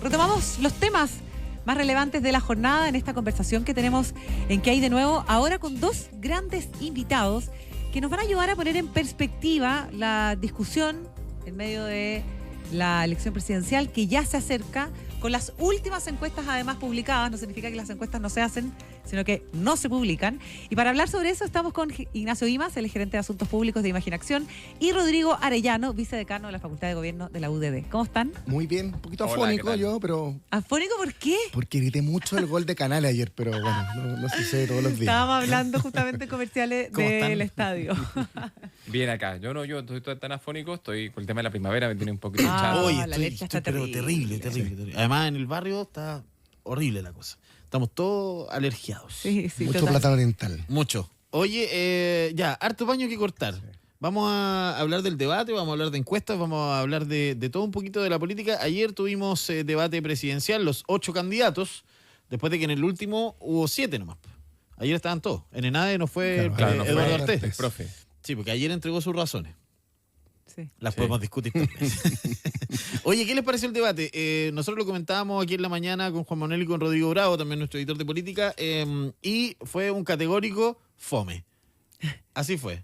Retomamos los temas más relevantes de la jornada en esta conversación que tenemos en ¿Qué hay de nuevo? Ahora con dos grandes invitados que nos van a ayudar a poner en perspectiva la discusión en medio de la elección presidencial que ya se acerca, con las últimas encuestas además publicadas. No significa que las encuestas no se hacen, sino que no se publican. Y para hablar sobre eso estamos con Ignacio Imas, el gerente de Asuntos Públicos de Imaginación, y Rodrigo Arellano, vicedecano de la Facultad de Gobierno de la UDD. ¿Cómo están? Muy bien, un poquito Hola, afónico yo, pero... ¿Afónico por qué? Porque grité mucho el gol de Canales ayer, pero bueno, no sucede todos los días. Estábamos hablando justamente en comerciales del estadio. Bien acá. Yo estoy tan afónico, estoy con el tema de la primavera, me tiene un poquito Ah, hinchado. Hoy la alergia está pero terrible. Además, en el barrio está horrible la cosa. Estamos todos alergiados. Sí, Mucho total. plátano oriental. Mucho. Oye, ya, harto paño que cortar. Vamos a hablar del debate, vamos a hablar de encuestas, vamos a hablar de todo un poquito de la política. Ayer tuvimos debate presidencial, los 8 candidatos, después de que en el último hubo 7 nomás. Ayer estaban todos. En ENADE no fue Claro, no Eduardo fue Artés. el profe. Sí, porque ayer entregó sus razones. Sí. Las Sí. podemos discutir también. Oye, ¿qué les pareció el debate? Nosotros lo comentábamos aquí en la mañana con Juan Manuel y con Rodrigo Bravo, también nuestro editor de política, y fue un categórico fome. Así fue.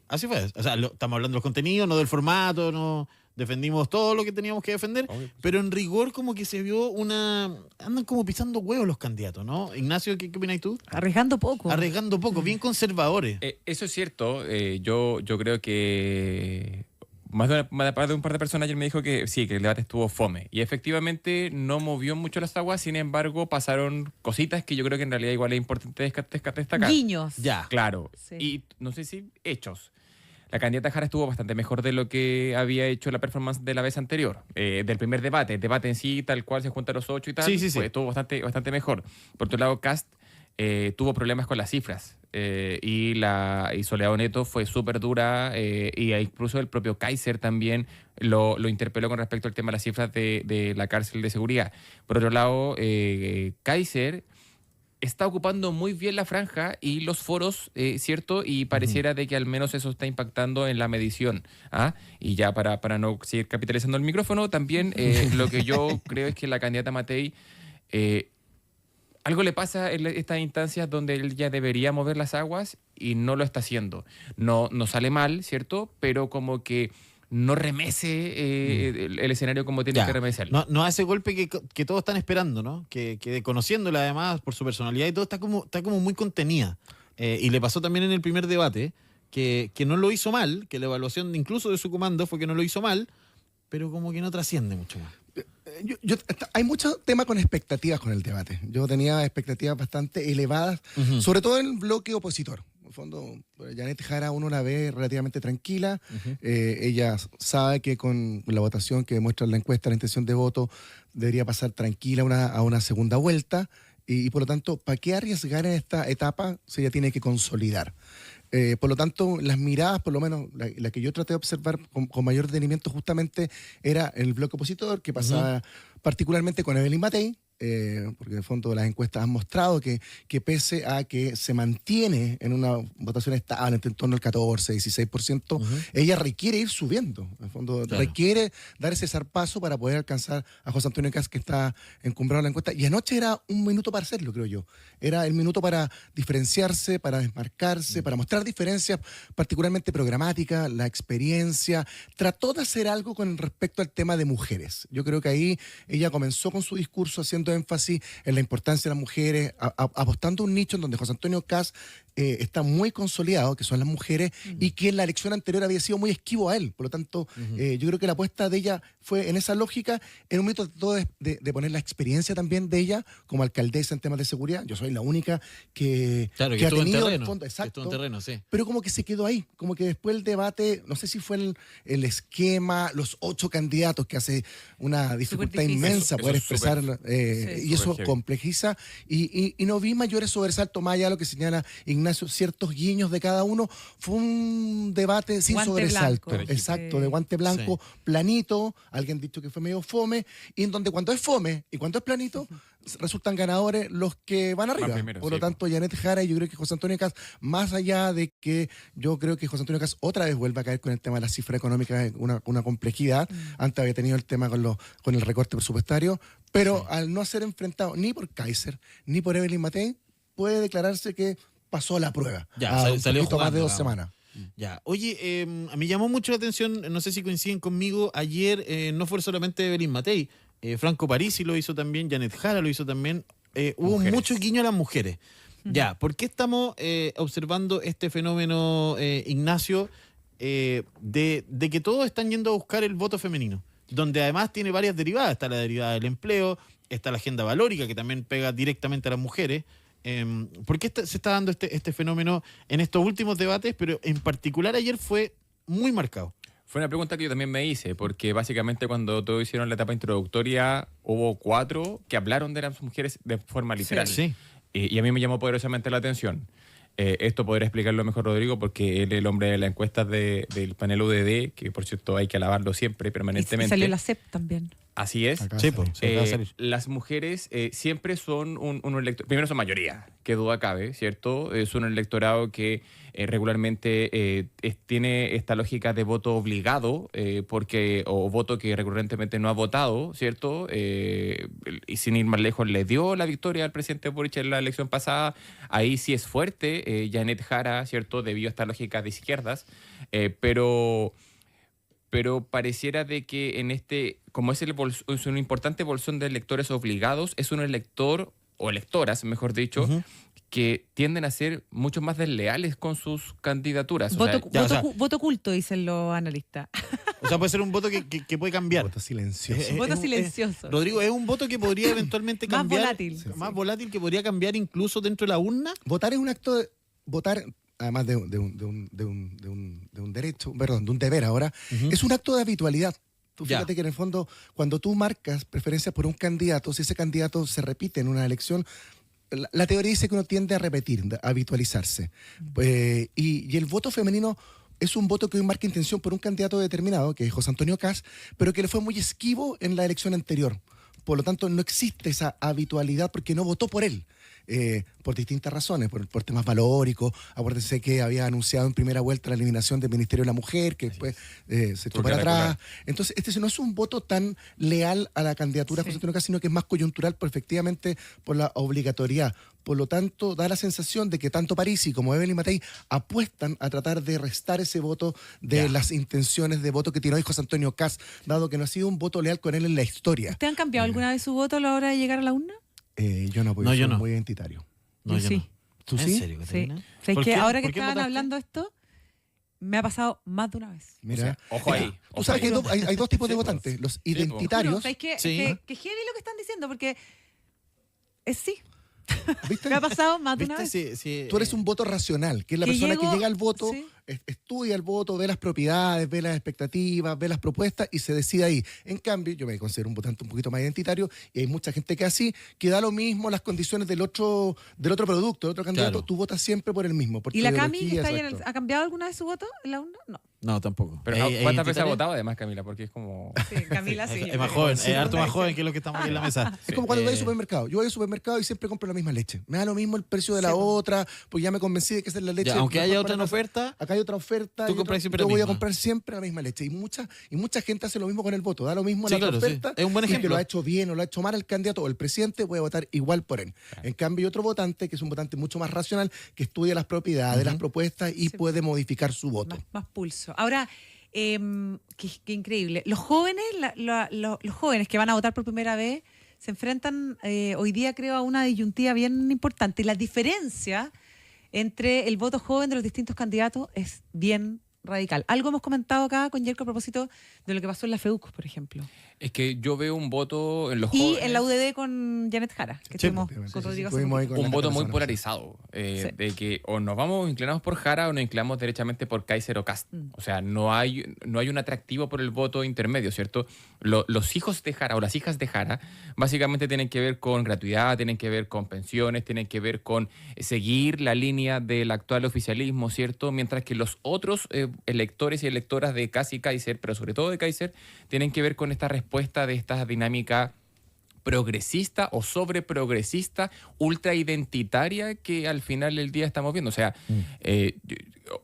Así fue. O sea, estamos hablando de los contenidos, no del formato, no defendimos todo lo que teníamos que defender, Obvio. pero en rigor como que se vio andan como pisando huevos los candidatos, ¿no? Ignacio, ¿qué opinas tú? Arriesgando poco. Arriesgando poco, bien conservadores. Eso es cierto. Yo creo que más de un par de personas ayer me dijo que sí, que el debate estuvo fome. Y efectivamente no movió mucho las aguas, sin embargo pasaron cositas que yo creo que en realidad igual es importante destacar. Guiños. Ya. Claro. Sí. Y no sé si hechos. La candidata Jara estuvo bastante mejor de lo que había hecho la performance de la vez anterior, del primer debate. El debate en sí, tal cual se juntan los 8 y tal, Sí. estuvo bastante mejor. Por otro lado, Kast tuvo problemas con las cifras y Soledad Neto fue súper dura y incluso el propio Kaiser también lo interpeló con respecto al tema de las cifras de la cárcel de seguridad. Por otro lado, Kaiser está ocupando muy bien la franja y los foros, ¿cierto? Y pareciera de que al menos eso está impactando en la medición. ¿Ah? Y ya para no seguir capitalizando el micrófono, también lo que yo creo es que la candidata Matei, algo le pasa en estas instancias donde él ya debería mover las aguas y no lo está haciendo. No sale mal, ¿cierto? Pero como que no remece el escenario como tiene que remecerlo. No hace golpe que todos están esperando, ¿no? Que conociéndola además por su personalidad y todo, está como muy contenida. Y le pasó también en el primer debate que no lo hizo mal, que la evaluación incluso de su comando fue que no lo hizo mal, pero como que no trasciende mucho más. Hay mucho tema con expectativas con el debate. Yo tenía expectativas bastante elevadas, sobre todo en el bloque opositor. En el fondo, Janet Jara uno la ve relativamente tranquila. Ella sabe que con la votación que demuestra la encuesta, la intención de voto, debería pasar tranquila a una segunda vuelta. Y por lo tanto, ¿para qué arriesgar en esta etapa si ella tiene que consolidar? Por lo tanto, las miradas, por lo menos la que yo traté de observar con mayor detenimiento justamente era el bloque opositor, que pasaba particularmente con Evelyn Matei, porque en el fondo las encuestas han mostrado que pese a que se mantiene en una votación estable en torno al 14-16%, ella requiere ir subiendo. En el fondo requiere dar ese zarpazo para poder alcanzar a José Antonio Kast, que está encumbrado en la encuesta. Y anoche era un minuto para hacerlo, creo yo. Era el minuto para diferenciarse, para desmarcarse, para mostrar diferencias particularmente programáticas, la experiencia. Trató de hacer algo con respecto al tema de mujeres. Yo creo que ahí ella comenzó con su discurso haciendo énfasis en la importancia de las mujeres, apostando un nicho en donde José Antonio Kast está muy consolidado, que son las mujeres, y que en la elección anterior había sido muy esquivo a él. Por lo tanto, yo creo que la apuesta de ella fue en esa lógica. En un momento trató de poner la experiencia también de ella como alcaldesa en temas de seguridad. Yo soy la única que ha tenido en el fondo, exacto, estuvo en terreno, sí. pero como que se quedó ahí, como que después el debate, no sé si fue el esquema, los 8 candidatos, que hace una dificultad inmensa poder expresar, y eso complejiza, y no vi mayores sobresaltos, más allá de lo que señala Ignacio, ciertos guiños de cada uno. Fue un debate sin guante sobresalto, blanco. exacto, de guante blanco, planito, alguien ha dicho que fue medio fome, y en donde cuando es fome y cuando es planito, resultan ganadores los que van arriba. primero, Por lo sí. tanto, Janet Jara y yo creo que José Antonio Caz, más allá de que yo creo que José Antonio Caz otra vez vuelve a caer con el tema de la cifra económica, una complejidad. Antes había tenido el tema con el recorte presupuestario, pero al no ser enfrentado ni por Kaiser ni por Evelyn Matei, puede declararse que pasó la prueba. Ya, a un salió poquito más de jugando, 2 digamos. semanas. Ya, oye, a mí llamó mucho la atención, no sé si coinciden conmigo, ayer no fue solamente Evelyn Matei, Franco Parisi lo hizo también, Janet Jara lo hizo también, hubo Mujeres. mucho guiño a las mujeres. Ya, ¿por qué estamos observando este fenómeno, Ignacio, de que todos están yendo a buscar el voto femenino? Donde además tiene varias derivadas, está la derivada del empleo, está la agenda valórica que también pega directamente a las mujeres. ¿Por qué se está dando este fenómeno en estos últimos debates? Pero en particular ayer fue muy marcado. Fue una pregunta que yo también me hice, porque básicamente cuando todos hicieron la etapa introductoria, hubo 4 que hablaron de las mujeres de forma literal. Sí. Y a mí me llamó poderosamente la atención. Esto podrá explicarlo mejor Rodrigo, porque él es el hombre de las encuestas del panel UDD, que por cierto hay que alabarlo siempre y Y permanentemente. salió la CEP también. Así es. Acá Sí, sale. pues, se acaba de salir. Las mujeres siempre son un electorado, primero son mayoría, que duda cabe, ¿cierto? Es un electorado que regularmente tiene esta lógica de voto obligado, o voto que recurrentemente no ha votado, ¿cierto? Y sin ir más lejos, le dio la victoria al presidente Boric en la elección pasada. Ahí sí es fuerte, Janet Jara, ¿cierto? Debido a esta lógica de izquierdas, pero pareciera de que en como es un importante bolsón de electores obligados, es un elector, o electoras, mejor dicho, que tienden a ser mucho más desleales con sus candidaturas. Voto oculto, dicen los analistas. O sea, puede ser un voto que puede cambiar. Voto silencioso. Voto Es silencioso. Rodrigo, es un voto que podría eventualmente Más cambiar. volátil. Sí. Más volátil, que podría cambiar incluso dentro de la urna. Votar es un acto de... Votar, además de un derecho, perdón, de un deber ahora, es un acto de habitualidad. Tú Ya. fíjate que en el fondo, cuando tú marcas preferencia por un candidato, si ese candidato se repite en una elección, la teoría dice que uno tiende a repetir, a habitualizarse. Y el voto femenino es un voto que hoy marca intención por un candidato determinado, que es José Antonio Caz, pero que le fue muy esquivo en la elección anterior. Por lo tanto, no existe esa habitualidad porque no votó por él. Por distintas razones, por temas valóricos. Acuérdense que había anunciado en primera vuelta la eliminación del Ministerio de la Mujer, que después se echó para atrás. Entonces, este no es un voto tan leal a la candidatura de José Antonio Caz, sino que es más coyuntural, efectivamente, por la obligatoriedad. Por lo tanto, da la sensación de que tanto Parisi como Evelyn Matei apuestan a tratar de restar ese voto de las intenciones de voto que tiene hoy José Antonio Caz, dado que no ha sido un voto leal con él en la historia. ¿Ustedes han cambiado alguna vez su voto a la hora de llegar a la urna? Yo no, porque No, yo soy no. muy identitario. No, Yo yo sí. no. ¿Tú ¿En sí? serio, Sí. Catalina? ¿Sabes ¿Por que qué? ahora que ¿Por qué estaban votaste? hablando esto, me ha pasado más de una vez? Mira, O sea, ojo ahí. tú sabes que hay dos tipos de Sí, pues. votantes, los pues. identitarios, ¿Sabes qué? Sí. Que heavy lo que están diciendo, porque sí, ¿viste? me ha pasado más de una ¿Viste? vez. Sí, Tú eres un voto racional, que es la Que persona llego- que llega al voto, sí. estudia el voto, ve las propiedades, ve las expectativas, ve las propuestas y se decide ahí. En cambio, yo me considero un votante un poquito más identitario y hay mucha gente que así, que da lo mismo las condiciones del otro producto, del otro candidato, Claro. tú votas siempre por el mismo. Por ¿Y tu la Cami, que ideología, está ahí exacto. ¿ha cambiado alguna vez su voto en la urna? No. No, tampoco. Pero ¿cuántas veces ha votado además, Camila? Porque es como... Sí, Camila sí. Es más joven, es harto más joven que los que estamos aquí en la mesa. Es como cuando voy al supermercado. Yo voy al supermercado y siempre compro la misma leche. Me da lo mismo el precio de la Sí, pues. otra, porque ya me convencí de que esa es la leche. Ya, aunque mejor haya para otra en casa. oferta, Acá hay otra oferta. Tú y compras otra- siempre yo la voy a misma. comprar siempre la misma leche. Y mucha gente hace lo mismo con el voto. Da lo mismo Sí, la claro, otra sí. oferta. Es un buen y que ejemplo. lo ha hecho bien o lo ha hecho mal el candidato o el presidente, voy a votar igual por él. En cambio, hay otro votante que es un votante mucho más racional, que estudia las propiedades, las propuestas y Sí. puede modificar su voto. Más pulso. Ahora, qué increíble. Los jóvenes, los jóvenes que van a votar por primera vez se enfrentan hoy día, creo, a una disyuntiva bien importante. Y la diferencia entre el voto joven de los distintos candidatos es bien radical. Algo hemos comentado acá con Yerko a propósito de lo que pasó en la FEUC, por ejemplo. Es que yo veo un voto en los Y jóvenes. en la UDD con Janet Jara, que Sí, estuvimos efectivamente, con sí, Rodrigo sí, hace estuvimos ahí poquito. con Un la voto muy persona, polarizado, Sí. de que o nos vamos inclinados por Jara o nos inclinamos derechamente por Kaiser o Kast. O sea, no hay un atractivo por el voto intermedio, ¿cierto? Los hijos de Jara o las hijas de Jara básicamente tienen que ver con gratuidad, tienen que ver con pensiones, tienen que ver con seguir la línea del actual oficialismo, ¿cierto? Mientras que los otros electores y electoras de Kast y Kaiser, pero sobre todo de Kaiser, tienen que ver con esta respuesta de esta dinámica progresista o sobreprogresista, ultraidentitaria que al final del día estamos viendo. O sea,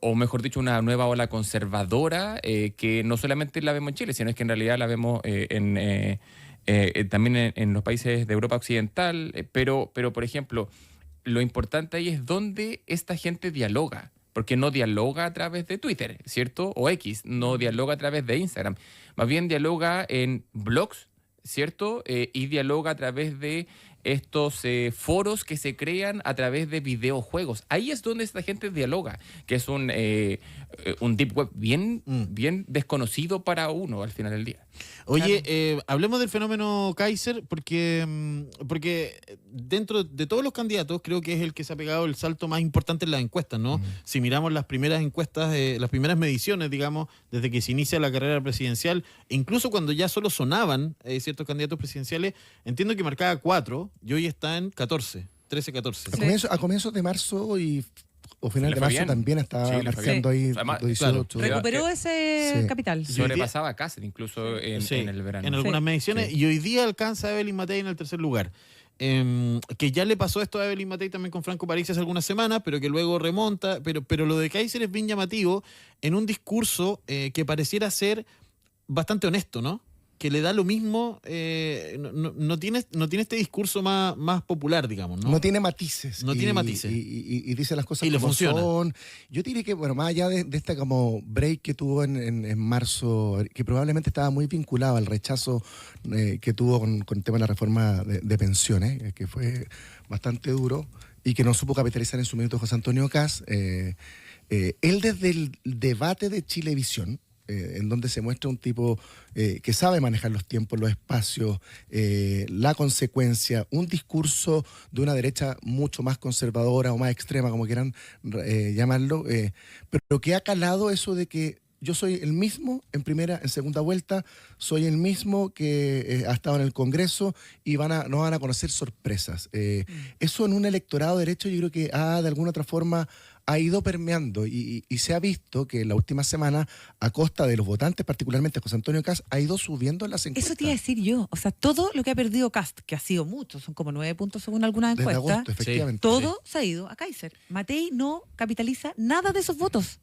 o mejor dicho, una nueva ola conservadora que no solamente la vemos en Chile, sino es que en realidad la vemos también en los países de Europa Occidental. Pero, por ejemplo, lo importante ahí es dónde esta gente dialoga. Porque no dialoga a través de Twitter, ¿cierto? O X, no dialoga a través de Instagram. Más bien dialoga en blogs, ¿cierto? Y dialoga a través de estos foros que se crean a través de videojuegos. Ahí es donde esta gente dialoga, que es un deep web bien desconocido para uno al final del día. Oye, hablemos del fenómeno Kaiser porque dentro de todos los candidatos creo que es el que se ha pegado el salto más importante en las encuestas, ¿no? Si miramos las primeras encuestas, las primeras mediciones, digamos, desde que se inicia la carrera presidencial, incluso cuando ya solo sonaban ciertos candidatos presidenciales, entiendo que marcaba 4 y hoy está en 14, 13-14. A comienzos de marzo o final Le de fue marzo bien. también estaba Sí, le fue marcando ahí Además, 18. claro. Recuperó ese Sí. capital. Sobrepasaba a Cáceres incluso Sí, en el verano. en algunas mediciones, y hoy día alcanza a Evelyn Matei en el tercer lugar. Que ya le pasó esto a Evelyn Matei también con Franco París hace algunas semanas, pero que luego remonta. Pero lo de Kaiser es bien llamativo en un discurso que pareciera ser bastante honesto, ¿no? Que le da lo mismo, no tiene este discurso más popular, digamos, ¿no? No tiene matices. No tiene matices. Y dice las cosas Y le como funciona. son. Yo diría que, bueno, más allá de esta como break que tuvo en marzo, que probablemente estaba muy vinculado al rechazo que tuvo con el tema de la reforma de pensiones, que fue bastante duro, y que no supo capitalizar en su minuto José Antonio Kast, él desde el debate de Chilevisión, en donde se muestra un tipo que sabe manejar los tiempos, los espacios, la consecuencia, un discurso de una derecha mucho más conservadora o más extrema, como quieran llamarlo, pero que ha calado eso de que yo soy el mismo en primera, en segunda vuelta, soy el mismo que ha estado en el Congreso y no van a conocer sorpresas. Eso en un electorado derecho yo creo que de alguna otra forma ha ido permeando y se ha visto que en la última semana, a costa de los votantes, particularmente José Antonio Kast, ha ido subiendo en las encuestas. Eso te iba a decir yo. O sea, todo lo que ha perdido Kast, que ha sido mucho, son como 9 puntos según algunas Desde encuestas, agosto, efectivamente. todo se ha ido a Kaiser. Matei no capitaliza nada de esos votos.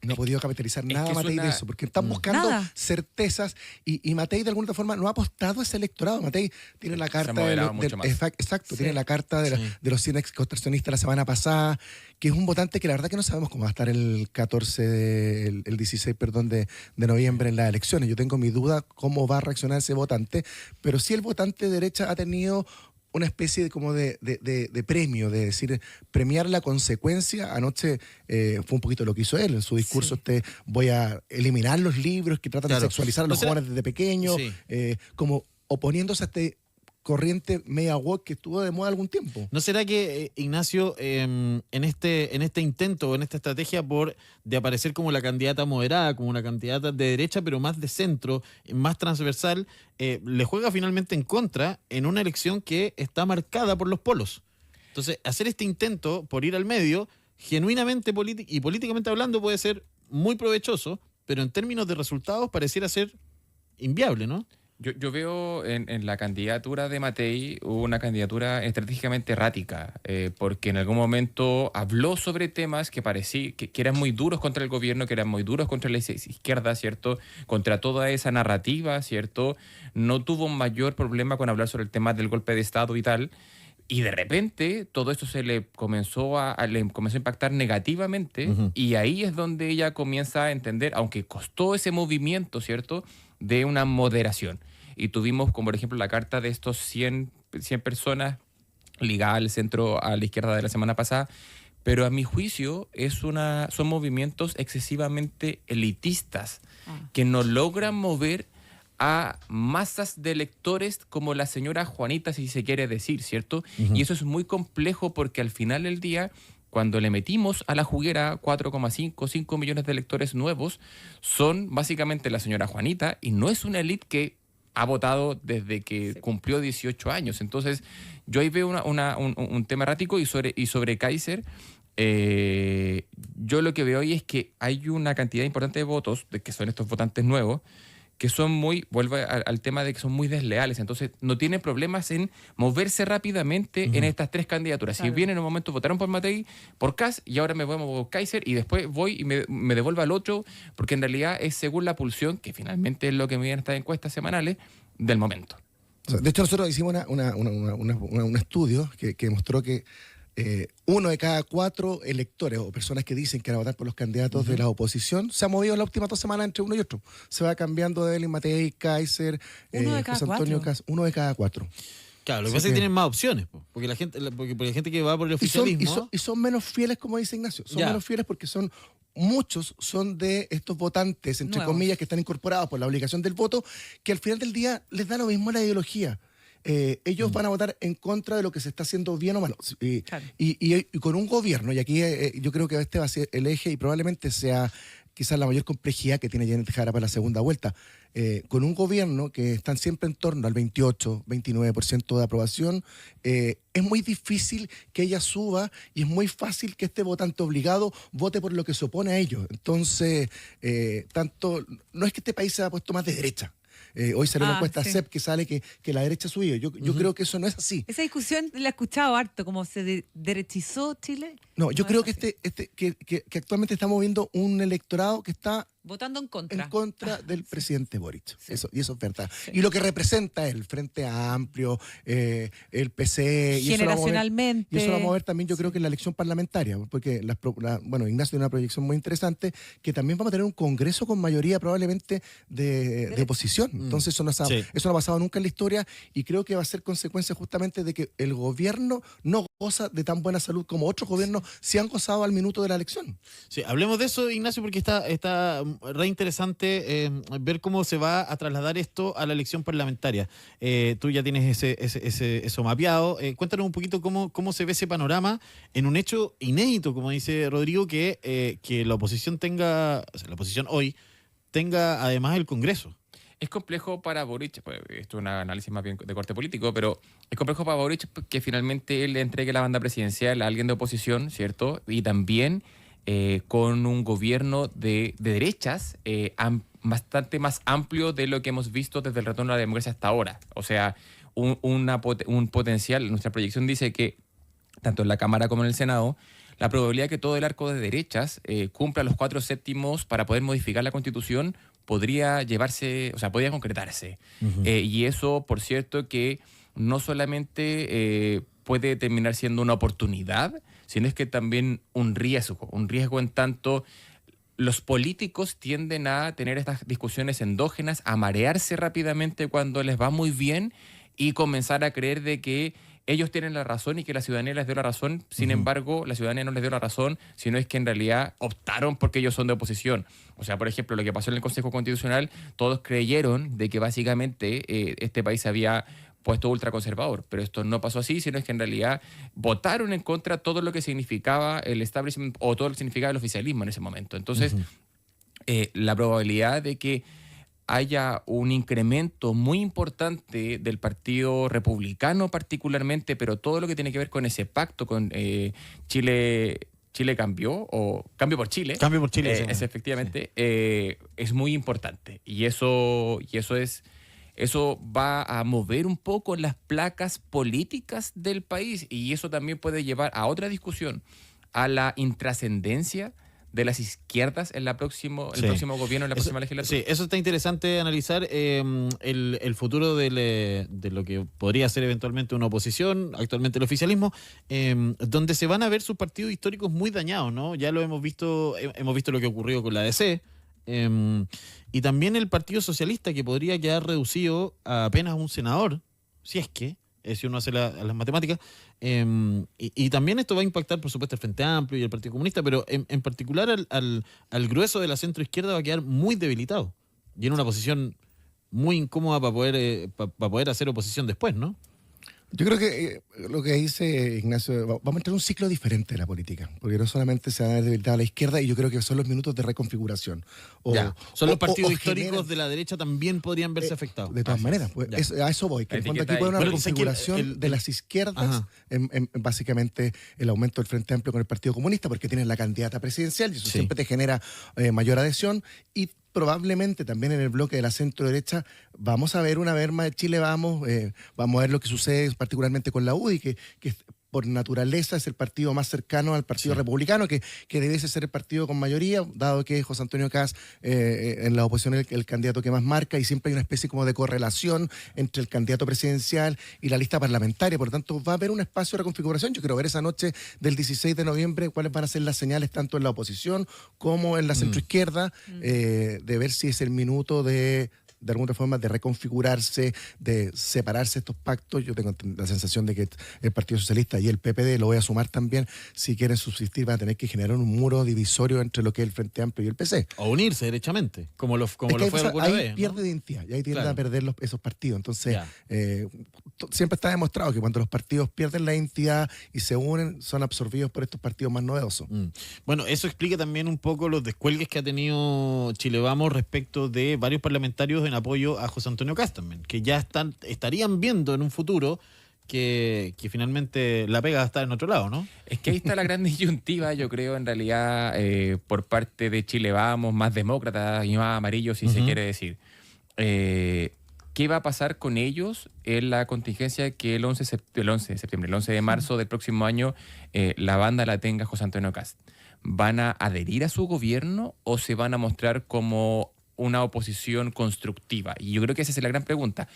No ha podido capitalizar nada que es Matei de una- eso, porque están buscando Nada. certezas y Matei de alguna otra forma no ha apostado a ese electorado. Matei tiene la carta moderado mucho más. exacto, Sí. tiene la carta de los 100 excontraccionistas la semana pasada, que es un votante que la verdad que no sabemos cómo va a estar el 16, perdón, de noviembre en las elecciones. Yo tengo mi duda cómo va a reaccionar ese votante, pero sí el votante de derecha ha tenido una especie de premio, de decir, premiar la consecuencia. Anoche fue un poquito lo que hizo él en su discurso. Voy a eliminar los libros que tratan Claro. de sexualizar a los O sea, jóvenes desde pequeños, sí. como oponiéndose a este corriente media woke que estuvo de moda algún tiempo. ¿No será que, Ignacio, en este intento o en esta estrategia de aparecer como la candidata moderada, como una candidata de derecha, pero más de centro, más transversal, le juega finalmente en contra en una elección que está marcada por los polos? Entonces, hacer este intento por ir al medio, genuinamente y políticamente hablando, puede ser muy provechoso, pero en términos de resultados pareciera ser inviable, ¿no? Yo veo en la candidatura de Matei una candidatura estratégicamente errática, porque en algún momento habló sobre temas que parecía que eran muy duros contra el gobierno, que eran muy duros contra la izquierda, ¿cierto? Contra toda esa narrativa, ¿cierto? No tuvo un mayor problema con hablar sobre el tema del golpe de Estado y tal. Y de repente todo esto se le comenzó a impactar negativamente, y ahí es donde ella comienza a entender, aunque costó ese movimiento, ¿cierto?, de una moderación. Y tuvimos, como por ejemplo, la carta de estos 100 personas ligadas al centro, a la izquierda de la semana pasada, pero a mi juicio son movimientos excesivamente elitistas que no logran mover a masas de electores como la señora Juanita, si se quiere decir, ¿cierto? Y eso es muy complejo porque al final del día, cuando le metimos a la juguera 4,5, 5 millones de electores nuevos, son básicamente la señora Juanita, y no es una élite que ha votado desde que cumplió 18 años. Entonces, yo ahí veo un tema errático, y sobre Kaiser, yo lo que veo hoy es que hay una cantidad importante de votos, que son estos votantes nuevos, que son vuelvo al tema de que son muy desleales, entonces no tienen problemas en moverse rápidamente en estas tres candidaturas. Claro. Si bien en un momento votaron por Matei, por Kast, y ahora me voy por Kaiser, y después voy y me devuelvo al otro, porque en realidad es según la pulsión, que finalmente es lo que miden estas encuestas semanales, del momento. O sea, de hecho, nosotros hicimos un estudio que mostró que 1 de cada 4 electores o personas que dicen que van a votar por los candidatos de la oposición se ha movido en las últimas 2 semanas entre uno y otro. Se va cambiando de Evelyn Matei, Kaiser, ¿Uno de cada José Antonio 4? Kast, 1 de cada 4. Claro, lo que Así pasa es que que- tienen más opciones, porque la gente que va por el oficialismo... Y son menos fieles, como dice Ignacio. Son Ya. menos fieles porque muchos son de estos votantes, entre Nuevos. comillas, que están incorporados por la obligación del voto, que al final del día les da lo mismo la ideología. Ellos van a votar en contra de lo que se está haciendo bien o mal. Claro. Y con un gobierno, y aquí yo creo que este va a ser el eje y probablemente sea quizás la mayor complejidad que tiene Janet Jara para la segunda vuelta, con un gobierno que están siempre en torno al 28, 29% de aprobación, es muy difícil que ella suba y es muy fácil que este votante obligado vote por lo que se opone a ellos. Entonces, no es que este país se ha puesto más de derecha. Hoy salió una encuesta sí. CEP que sale que la derecha ha subido. Yo creo que eso no es así. Esa discusión la he escuchado harto, como se derechizó Chile. No, yo No creo es que así. que actualmente estamos viendo un electorado que está Votando en contra. en contra del presidente Boric. Sí. Y eso es verdad. Sí. Y lo que representa el Frente Amplio, el PC, y eso lo vamos a ver- Generacionalmente. y eso lo vamos a ver también, yo creo que en la elección parlamentaria, porque Ignacio tiene una proyección muy interesante, que también vamos a tener un congreso con mayoría probablemente de oposición. Entonces eso Sí. eso no ha pasado nunca en la historia y creo que va a ser consecuencia justamente de que el gobierno no goza de tan buena salud como otros gobiernos sí han gozado al minuto de la elección. Sí, hablemos de eso, Ignacio, porque está re interesante ver cómo se va a trasladar esto a la elección parlamentaria. Tú ya tienes eso mapeado. Cuéntanos un poquito cómo se ve ese panorama en un hecho inédito, como dice Rodrigo, que la oposición la oposición hoy tenga además el Congreso. Es complejo para Boric, pues, esto es un análisis más bien de corte político, pero es complejo para Boric que finalmente él le entregue la banda presidencial a alguien de oposición, ¿cierto? Y también con un gobierno de derechas bastante más amplio de lo que hemos visto desde el retorno a la democracia hasta ahora. O sea, un potencial, nuestra proyección dice que tanto en la Cámara como en el Senado, la probabilidad de que todo el arco de derechas cumpla los 4/7 para poder modificar la Constitución podría podría concretarse. Y eso, por cierto, que no solamente puede terminar siendo una oportunidad, sino es que también un riesgo en tanto los políticos tienden a tener estas discusiones endógenas, a marearse rápidamente cuando les va muy bien y comenzar a creer de que ellos tienen la razón y que la ciudadanía les dio la razón. Sin embargo, la ciudadanía no les dio la razón, sino es que en realidad optaron porque ellos son de oposición. O sea, por ejemplo, lo que pasó en el Consejo Constitucional, todos creyeron de que básicamente este país se había puesto ultraconservador, pero esto no pasó así, sino es que en realidad votaron en contra todo lo que significaba el establishment o todo lo que significaba el oficialismo en ese momento. Entonces, la probabilidad de que haya un incremento muy importante del Partido Republicano particularmente, pero todo lo que tiene que ver con ese pacto con Chile cambió, o Cambio por Chile. Cambio por Chile. Es efectivamente, es muy importante. Y eso va a mover un poco las placas políticas del país, y eso también puede llevar a otra discusión, a la intrascendencia de las izquierdas en el próximo gobierno, en la próxima legislatura. Sí, eso está interesante analizar el futuro de lo que podría ser eventualmente una oposición, actualmente el oficialismo, donde se van a ver sus partidos históricos muy dañados, ¿no? Ya lo hemos visto lo que ocurrió con la DC, y también el Partido Socialista, que podría quedar reducido a apenas un senador, si es que, si uno hace las matemáticas, y también esto va a impactar, por supuesto, el Frente Amplio y el Partido Comunista, pero en particular al grueso de la centroizquierda va a quedar muy debilitado y en una posición muy incómoda para poder hacer oposición después, ¿no? Yo creo que lo que dice Ignacio, vamos a entrar en un ciclo diferente de la política, porque no solamente se va a debilitar a la izquierda, y yo creo que son los minutos de reconfiguración. Son los partidos históricos generan, de la derecha también podrían verse afectados. De todas maneras, pues, a eso voy, que en el fondo aquí puede haber una Bueno, sé que reconfiguración de las izquierdas, básicamente el aumento del Frente Amplio con el Partido Comunista, porque tienes la candidata presidencial y eso siempre te genera mayor adhesión, y probablemente también en el bloque de la centro-derecha vamos a ver una merma de Chile Vamos, vamos a ver lo que sucede particularmente con la UDI, que por naturaleza es el partido más cercano al Partido Republicano, que debiese ser el partido con mayoría, dado que José Antonio Kast en la oposición es el candidato que más marca, y siempre hay una especie como de correlación entre el candidato presidencial y la lista parlamentaria. Por lo tanto, va a haber un espacio de reconfiguración. Yo quiero ver esa noche del 16 de noviembre cuáles van a ser las señales tanto en la oposición como en la centroizquierda, de ver si es el minuto de alguna forma de reconfigurarse, de separarse estos pactos. Yo tengo la sensación de que el Partido Socialista y el PPD, lo voy a sumar también, si quieren subsistir van a tener que generar un muro divisorio entre lo que es el Frente Amplio y el PC. O unirse derechamente, como lo fue alguna ahí vez, ¿no? pierde identidad y ahí tienden a perder esos partidos. Entonces, Ya. siempre está demostrado que cuando los partidos pierden la identidad y se unen, son absorbidos por estos partidos más novedosos. Bueno, eso explica también un poco los descuelgues que ha tenido Chile Vamos respecto de varios parlamentarios en apoyo a José Antonio Kast también, que ya estarían viendo en un futuro que finalmente la pega va a estar en otro lado, ¿no? Es que ahí está la gran disyuntiva, yo creo, en realidad, por parte de Chile Vamos, más demócratas y más amarillos, si se quiere decir. ¿Qué va a pasar con ellos en la contingencia que el 11 de marzo del próximo año la banda la tenga José Antonio Kast? ¿Van a adherir a su gobierno o se van a mostrar como una oposición constructiva? Y yo creo que esa es la gran pregunta.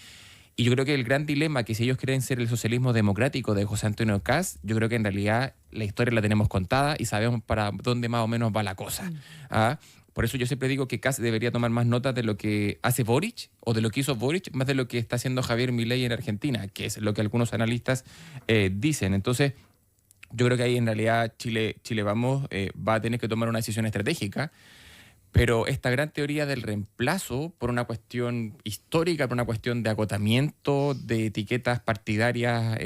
Y yo creo que el gran dilema, que si ellos quieren ser el socialismo democrático de José Antonio Kast, yo creo que en realidad la historia la tenemos contada y sabemos para dónde más o menos va la cosa. Por eso yo siempre digo que Kast debería tomar más nota de lo que hace Boric o de lo que hizo Boric, más de lo que está haciendo Javier Milei en Argentina, que es lo que algunos analistas dicen. Entonces, yo creo que ahí en realidad Chile Vamos va a tener que tomar una decisión estratégica. Pero esta gran teoría del reemplazo por una cuestión histórica, por una cuestión de agotamiento, de etiquetas partidarias,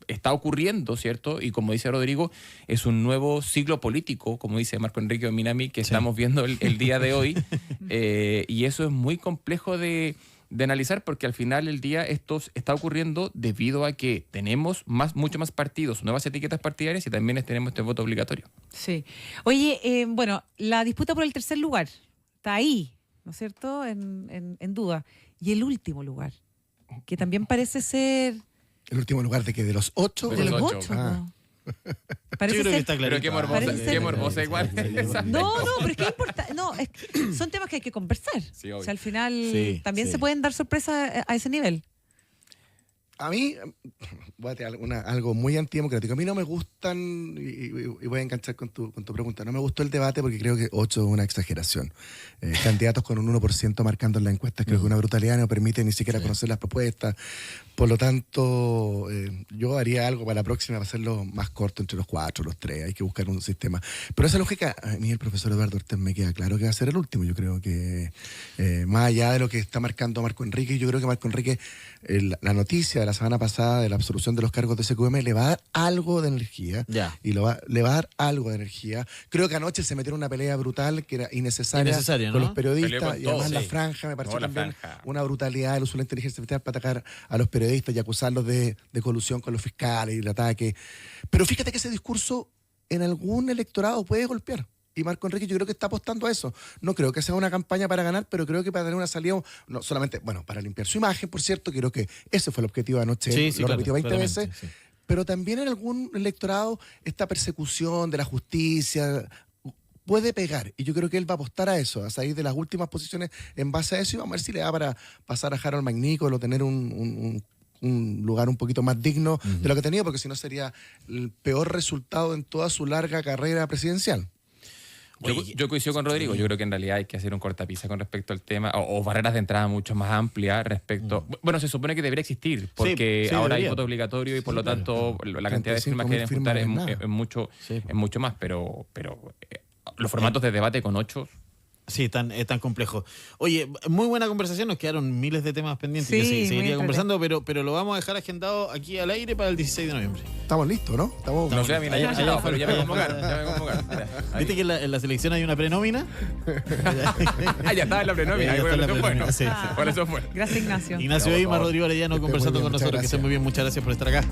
está ocurriendo, ¿cierto? Y como dice Rodrigo, es un nuevo siglo político, como dice Marco Enrique Minami, que estamos viendo el día de hoy. Y eso es muy complejo de analizar, porque al final del día esto está ocurriendo debido a que tenemos mucho más partidos, nuevas etiquetas partidarias, y también tenemos este voto obligatorio. Sí. Oye, bueno, la disputa por el tercer lugar está ahí, ¿no es cierto?, en duda. Y el último lugar, que también parece ser... ¿El último lugar de que de los 8? De los 8. Parece Yo creo que ser... está clarito. Pero qué morbosa igual. No, pero es que son temas que hay que conversar. Sí, obvio. O sea, al final Sí, también sí. se pueden dar sorpresas a ese nivel. A mí, voy a tirar algo muy antidemocrático. A mí no me gustan, y voy a enganchar con tu pregunta, no me gustó el debate porque creo que 8 es una exageración. Candidatos con un 1% marcando en las encuestas, creo que una brutalidad, no permite ni siquiera conocer las propuestas. Por lo tanto, yo haría algo para la próxima, para hacerlo más corto, entre los 4, los 3, hay que buscar un sistema. Pero esa lógica, a mí el profesor Eduardo Ortez me queda claro que va a ser el último. Yo creo que, más allá de lo que está marcando Marco Enrique, yo creo que Marco Enrique, la noticia de la semana pasada de la absolución de los cargos de SQM le va a dar algo de energía. Ya. Y le va a dar algo de energía. Creo que anoche se metieron en una pelea brutal que era innecesaria Innecesaria, con ¿no? los periodistas. Peleó con Y además todos, la sí. franja me pareció No, la también franja. una brutalidad el uso de la inteligencia artificial para atacar a los periodistas y acusarlos de colusión con los fiscales y el ataque. Pero fíjate que ese discurso en algún electorado puede golpear. Y Marco Enrique yo creo que está apostando a eso. No creo que sea una campaña para ganar, pero creo que para tener una salida, no solamente, bueno, para limpiar su imagen, por cierto, creo que ese fue el objetivo de anoche. Sí, Lo sí, claro, repitió 20 claramente, veces. sí. Pero también en algún electorado esta persecución de la justicia puede pegar. Y yo creo que él va a apostar a eso, a salir de las últimas posiciones en base a eso, y vamos a ver si le da para pasar a Harold McNichol o tener un lugar un poquito más digno de lo que ha tenido, porque si no sería el peor resultado en toda su larga carrera presidencial. Yo coincido con Rodrigo. Yo creo que en realidad hay que hacer un cortapisa con respecto al tema, o barreras de entrada mucho más amplias respecto... Bueno, se supone que debería existir, porque sí, ahora debería. hay voto obligatorio y por lo claro. tanto la cantidad de firmas que 35.000 deben juntar firmas no es es mucho, Sí. es mucho más, pero los formatos de debate con 8... Sí, es tan complejo. Oye, muy buena conversación, nos quedaron miles de temas pendientes Sí, que muy seguiría entrete. conversando, pero lo vamos a dejar agendado aquí al aire para el 16 de noviembre. Estamos listos, ¿no? No sé, mira, Allá- ya allá pero ya me falta- convocaron. Ya me convocaron. Mira, ahí. ¿Viste que en la selección hay una prenómina? Ah, ya estaba en la prenómina. Ya está en la Bueno, prenómina, sí. por eso fue. Gracias, Ignacio. Ignacio por Eymar, favor. Rodrigo Arellano Que esté conversando muy bien, con muchas nosotros. Que estén muy bien, muchas gracias por estar acá.